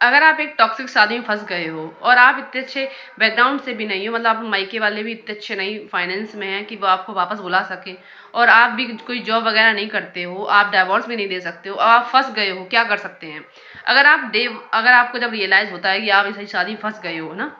अगर आप एक टॉक्सिक शादी में फंस गए हो और आप इतने अच्छे बैकग्राउंड से भी नहीं हो, मतलब आप मायके वाले भी इतने अच्छे नहीं फाइनेंस में हैं कि वो आपको वापस बुला सके, और आप भी कोई जॉब वगैरह नहीं करते हो, आप डाइवोर्स भी नहीं दे सकते हो, आप फंस गए हो, क्या कर सकते हैं? अगर आपको जब रियलाइज होता है कि आप ऐसी शादी में फंस गए हो ना,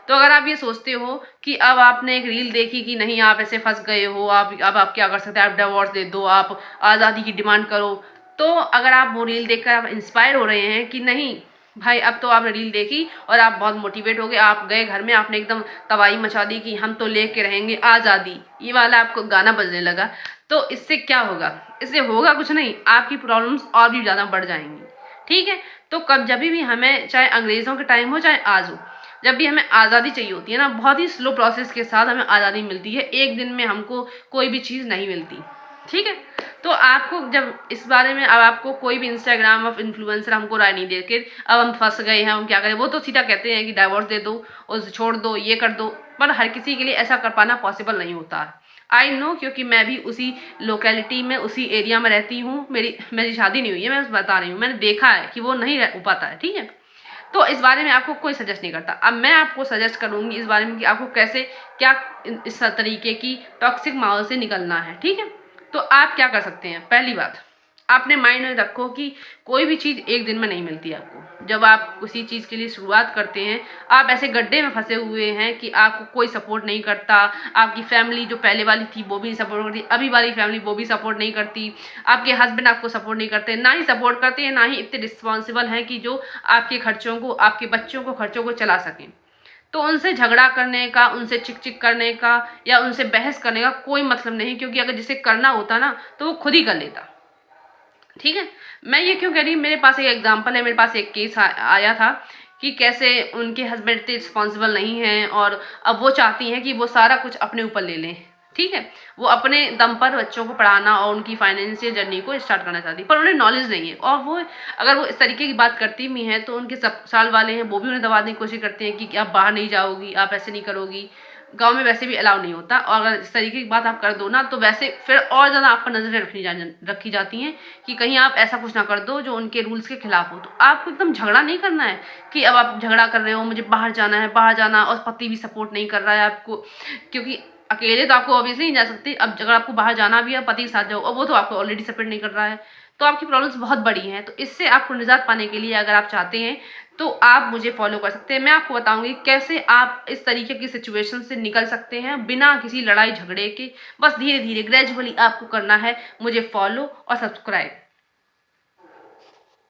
तो अगर आप ये सोचते हो कि अब आपने एक रील देखी कि नहीं आप ऐसे फंस गए हो, आप क्या कर सकते हैं, आप डिवोर्स दे दो, आप आज़ादी की डिमांड करो, तो अगर आप वो रील देखकर आप इंस्पायर हो रहे हैं कि नहीं भाई, अब तो आपने रील देखी और आप बहुत मोटिवेट हो गए, आप गए घर में, आपने एकदम तबाही मचा दी कि हम तो लेके रहेंगे आज़ादी, ये वाला आपको गाना बजने लगा, तो इससे क्या होगा? इससे होगा कुछ नहीं, आपकी प्रॉब्लम्स और भी ज़्यादा बढ़ जाएंगी। ठीक है, तो जब भी हमें, चाहे अंग्रेज़ों के टाइम हो चाहे आज हो, जब भी हमें आज़ादी चाहिए होती है ना, बहुत ही स्लो प्रोसेस के साथ हमें आज़ादी मिलती है, एक दिन में हमको कोई भी चीज़ नहीं मिलती। ठीक है, तो आपको जब इस बारे में, अब आपको कोई भी इंस्टाग्राम ऑफ इन्फ्लुएंसर हमको राय नहीं दे के अब हम फंस गए हैं, हम क्या करें, वो तो सीधा कहते हैं कि डाइवोर्स दे दो, उसे छोड़ दो, ये कर दो, पर हर किसी के लिए ऐसा कर पाना पॉसिबल नहीं होता। आई नो, क्योंकि मैं भी उसी लोकेलिटी में, उसी एरिया में रहती हूँ, मेरी शादी नहीं हुई है, मैं बता रही हूँ, मैंने देखा है कि वो नहीं हो पाता है। ठीक है, तो इस बारे में आपको कोई सजेस्ट नहीं करता। अब मैं आपको सजेस्ट करूंगी इस बारे में कि आपको कैसे, क्या इस तरीके की टॉक्सिक माहौल से निकलना है। ठीक है, तो आप क्या कर सकते हैं? पहली बात, आपने माइंड में रखो कि कोई भी चीज़ एक दिन में नहीं मिलती आपको। जब आप किसी चीज़ के लिए शुरुआत करते हैं, आप ऐसे गड्ढे में फंसे हुए हैं कि आपको कोई सपोर्ट नहीं करता, आपकी फैमिली जो पहले वाली थी वो भी सपोर्ट करती, अभी वाली फैमिली वो भी सपोर्ट नहीं करती, आपके हस्बैंड आपको सपोर्ट नहीं करते, ना ही सपोर्ट करते हैं, ना ही इतने रिस्पॉन्सिबल हैं कि जो आपके खर्चों को, आपके बच्चों को खर्चों को चला सकें। तो उनसे झगड़ा करने का, उनसे चिक चिक करने का या उनसे बहस करने का कोई मतलब नहीं, क्योंकि अगर जिसे करना होता ना तो वो खुद ही कर लेता। ठीक है, मैं ये क्यों कह रही हूँ, मेरे पास एक एग्जांपल है, मेरे पास एक केस आया था कि कैसे उनके हस्बैंड इतने रिस्पॉन्सिबल नहीं हैं और अब वो चाहती हैं कि वो सारा कुछ अपने ऊपर ले लें। ठीक है, वो अपने दम पर बच्चों को पढ़ाना और उनकी फाइनेंशियल जर्नी को स्टार्ट करना चाहती, पर उन्हें नॉलेज नहीं है, और वो अगर वो इस तरीके की बात करती भी हैं तो उनके सब साल वाले हैं वो भी उन्हें दबाने की कोशिश करते हैं कि आप बाहर नहीं जाओगी, आप ऐसे नहीं करोगी, गांव में वैसे भी अलाउ नहीं होता, और अगर इस तरीके की बात आप कर दो ना तो वैसे फिर और ज़्यादा आप पर नजरें रखी जाती हैं कि कहीं आप ऐसा कुछ ना कर दो जो उनके रूल्स के खिलाफ हो। तो आपको एकदम झगड़ा नहीं करना है कि अब आप झगड़ा कर रहे हो, मुझे बाहर जाना है, बाहर जाना, और पति भी सपोर्ट नहीं कर रहा है आपको, क्योंकि अकेले तो आपको ऑब्वियसली नहीं जा सकते, अब अगर आपको बाहर जाना भी है पति के साथ जाओ, और वो तो आपको ऑलरेडी सपोर्ट नहीं कर रहा है, तो आपकी प्रॉब्लम्स बहुत बड़ी हैं। तो इससे आपको निजात पाने के लिए अगर आप चाहते हैं तो आप मुझे फॉलो कर सकते हैं, मैं आपको बताऊंगी कैसे आप इस तरीके की सिचुएशन से निकल सकते हैं बिना किसी लड़ाई झगड़े के। बस धीरे धीरे ग्रेजुअली आपको करना है मुझे फॉलो और सब्सक्राइब।